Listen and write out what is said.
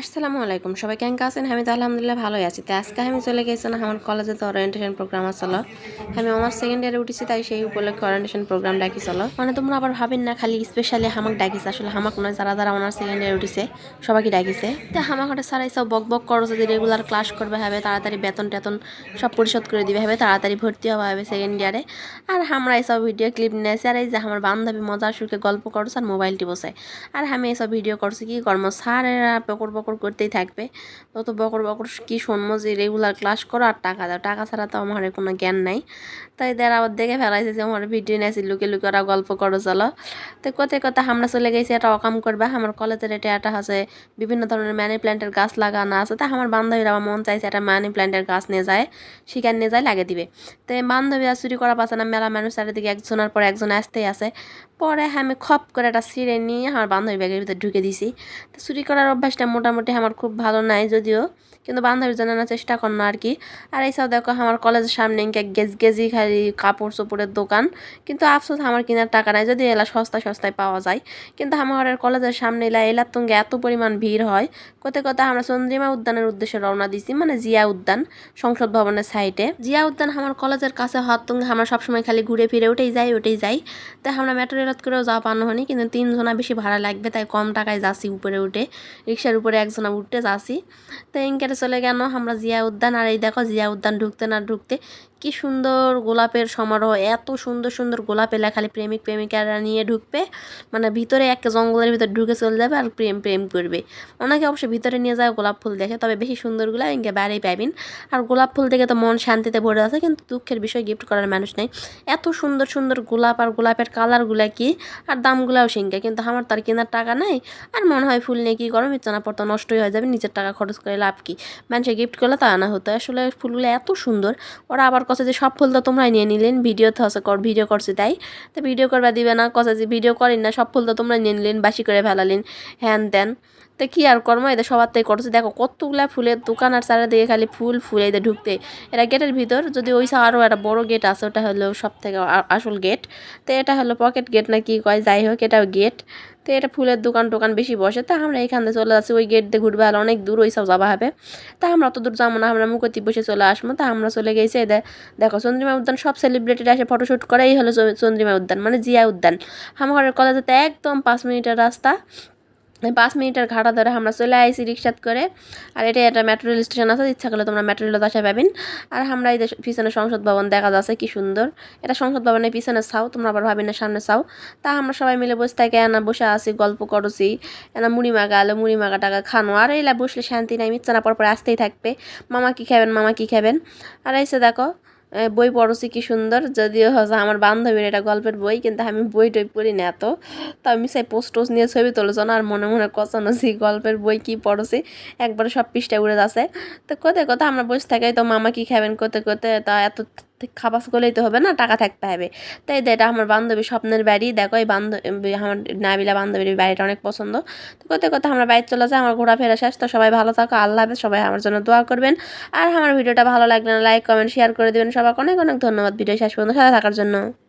আসসালামু আলাইকুম সবাই কেমন আছেন আমি তো আলহামদুলিল্লাহ ভালোই আছি তো আজকে আমি চলে গেছি না আমার কলেজে তো ওরিয়েন্টেশন প্রোগ্রাম আসলো আমি আমার সেকেন্ড ইয়ারে উঠেছি তাই সেই উপলক্ষে ওরিয়েন্টেশন প্রোগ্রাম ডাকিছিল মানে তোমরা আবার ভাবেন না খালি স্পেশালি হামাক ডাকিছে আসলে হামাক নয় যারা যারা আমার সেকেন্ড ইয়ারে উঠেছে সবাইকে ডাকিছে তো হামাক হঠাৎ সারাই সব বক বক করো যদি রেগুলার ক্লাস করবে হবে তাড়াতাড়ি বেতন টেতন সব পরিশোধ করে দিবে হবে তাড়াতাড়ি ভর্তি হওয়া হবে সেকেন্ড ইয়ারে আর আমরা এইসব ভিডিও ক্লিপ নিয়েছি আর এই যে আমার বান্ধবী মজা সুখে গল্প করছে আর মোবাইলটি বসে আর আমি এইসব ভিডিও করছি কি কর্ম স্যারেরা বকর বকর করতেই থাকবে তত বকর বকর কি শুনবো যে রেগুলার ক্লাস করো আর টাকা দাও টাকা ছাড়া তো আমার কোনো জ্ঞান নাই তাই দেড় আবার দেখে ফেলাইছে যে আমার ভিডিও নিয়েছি লুকে লুকে ওরা গল্প করো চলো তো কোথায় কোথায় আমরা চলে গেছি এটা অকাম করবে আমার কলেজের এটা আছে বিভিন্ন ধরনের মানি প্ল্যান্টের গাছ লাগানো আছে তা আমার বান্ধবীরা আমার মন চাইছে একটা মানি প্ল্যান্টের গাছ নিয়ে যায় শিকার নিয়ে যায় লাগিয়ে দিবে তো বান্ধবীরা চুরি করা পাচ্ছে না মেলা মানুষ চারিদিকে একজনের পর একজন আসতেই আছে পরে আমি খপ করে একটা ছিঁড়ে নিয়ে আমার বান্ধবী ব্যাগের ভিতরে ঢুকে দিছি তো চুরি করার অভ্যাসটা মোটামুটি আমার খুব ভালো নাই যদিও কিন্তু বান্ধবীর জানানোর চেষ্টা করো না আর কি আর এইসব দেখো আমার কলেজের সামনে ইনকে গেজি খালি কাপড় চোপড়ের দোকান কিন্তু আফসোস আমার কেনার টাকা নাই যদি এলা সস্তায় পাওয়া যায় কিন্তু আমার কলেজের সামনে এলার তুঙ্গে এত পরিমাণ ভিড় হয় কোথায় কোথায় আমরা চন্দ্রিমা উদ্যানের উদ্দেশ্যে রওনা দিছি মানে জিয়া উদ্যান সংসদ ভবনের সাইডে জিয়া উদ্যান আমার কলেজের কাছে হওয়ার তুঙ্গে আমরা সবসময় খালি ঘুরে ফিরে ওঠেই যাই তাই আমরা মেট্রো রেলত করেও যাওয়া পানো হয়নি কিন্তু 3 জনা বেশি ভাড়া লাগবে তাই কম টাকায় যাচ্ছি উপরে উঠে রিক্সার উপরে একজনা উঠতে যাচ্ছি তো ইনকেটে চলে গেল আমরা জিয়া উদ্যান আর এই দেখো জিয়া উদ্যান ঢুকতে না ঢুকতে কি সুন্দর গোলাপের সমারোহ এত সুন্দর সুন্দর গোলাপ এলা খালি প্রেমিক প্রেমিকারা নিয়ে ঢুকবে মানে ভিতরে একটা জঙ্গলের ভিতরে ঢুকে চলে যাবে আর প্রেম করবে অনেকে অবশ্যই ভিতরে নিয়ে যায় গোলাপ ফুল দেখে তবে বেশি সুন্দরগুলো ইনকে বাইরেই পাবেন আর গোলাপ ফুল দেখে তো মন শান্তিতে ভরে আছে কিন্তু দুঃখের বিষয় গিফট করার মানুষ নেই এত সুন্দর সুন্দর গোলাপ আর গোলাপের কালারগুলা কি আর দামগুলাও সিংকে কিন্তু আমার তার কেনার টাকা নাই আর মনে হয় ফুল নিয়ে কী করো মিচ্ছানা পড়তো নষ্টই হয়ে যাবে নিজের টাকা খরচ করে লাভ কি মানুষে গিফট করলে তা আনা হতো আসলে ফুলগুলো এত সুন্দর ওরা আবার কছে যে সব ফুল তো তোমরাই নিয়ে নিলেন ভিডিওতে হচ্ছে ভিডিও করছে তাই তো ভিডিও করবা দিবে না কছে যে ভিডিও করেন না সব ফুল তো তোমরা নিয়ে নিলেন বাসি করে ফেলালেন হ্যান ত্যান তো কী আর কর্ম এদের সবার থেকে করছে দেখো কতগুলা ফুলের দোকান আর চারিদিকে খালি ফুল এদের ঢুকতে এরা গেটের ভিতর যদি ওই আরও একটা বড় গেট আছে ওটা হলো সব থেকে আসল গেট তো এটা হলো পকেট গেট না কি কয় যাই হোক এটাও গেট তো এটা ফুলের দোকান বেশি বসে তা আমরা এখান থেকে চলে যাচ্ছি ওই গেট দিয়ে ঘুরবে আর অনেক দূর ওই সব যাওয়া হবে তা আমরা অত দূর যাবো না আমরা মুখতি বসে চলে আসবো তা আমরা চলে গেছি দেখো চন্দ্রিমা উদ্যান সব সেলিব্রিটিরা এসে ফটোশ্যুট করে এই হলো চন্দ্রিমা উদ্যান মানে জিয়া উদ্যান আমার কলেজেতে একদম 5 মিনিটের রাস্তা 5 মিনিটের ঘাটা ধরে আমরা চলে আইসি রিক্সাত করে আর এটা মেট্রো রেল স্টেশন আছে ইচ্ছা করলে তোমরা মেট্রো রেলে আসা পাবেন আর আমরা এই পিছনে সংসদ ভবন দেখা যাচ্ছে কি সুন্দর এটা সংসদ ভবনের পিছনে ছাও তোমরা আবার ভাবি না সামনে ছাও তা আমরা সবাই মিলে বসে থাকি এনা বসে আছি গল্প করছি এনা মুড়ি মাগা আলো মুড়ি মাগা টাকা খানো আর এইলা বসলে শান্তি নাই মিচ্ছানা পর আসতেই থাকবে মামা কি খাবেন আর এসে দেখো বই পড়ছি কি সুন্দর যদিও হচ্ছে আমার বান্ধবীর এটা গল্পের বই কিন্তু আমি বই টই পড়ি না এত তো আমি সেই পোস্টোস নিয়ে ছবি তুলেছ না আর মনে মনে কচানোছি গল্পের বই কি পড়ছি একবারে সব পৃষ্ঠা উড়ে যাচ্ছে তো কোথায় কোথায় আমরা বসে থাকাই তো মামা কি খাবেন কোথায় তা এত খাবাস করলেই তো হবে না টাকা থাকতে হবে তাই এটা আমার বান্ধবী স্বপ্নের বাড়ি দেখো এই বান্ধবী আমার নাবিলা বান্ধবীর বাড়িটা অনেক পছন্দ তো কোথায় আমরা বাইরে চলে যাই আমার ঘোরাফেরা শেষ তো সবাই ভালো থাকো আল্লাহ হাফেজ সবাই আমার জন্য দোয়া করবেন আর আমার ভিডিওটা ভালো লাগলে লাইক কমেন্ট শেয়ার করে দেবেন সবাইকে অনেক অনেক ধন্যবাদ ভিডিও শেষ পর্যন্ত সাথে থাকার জন্য।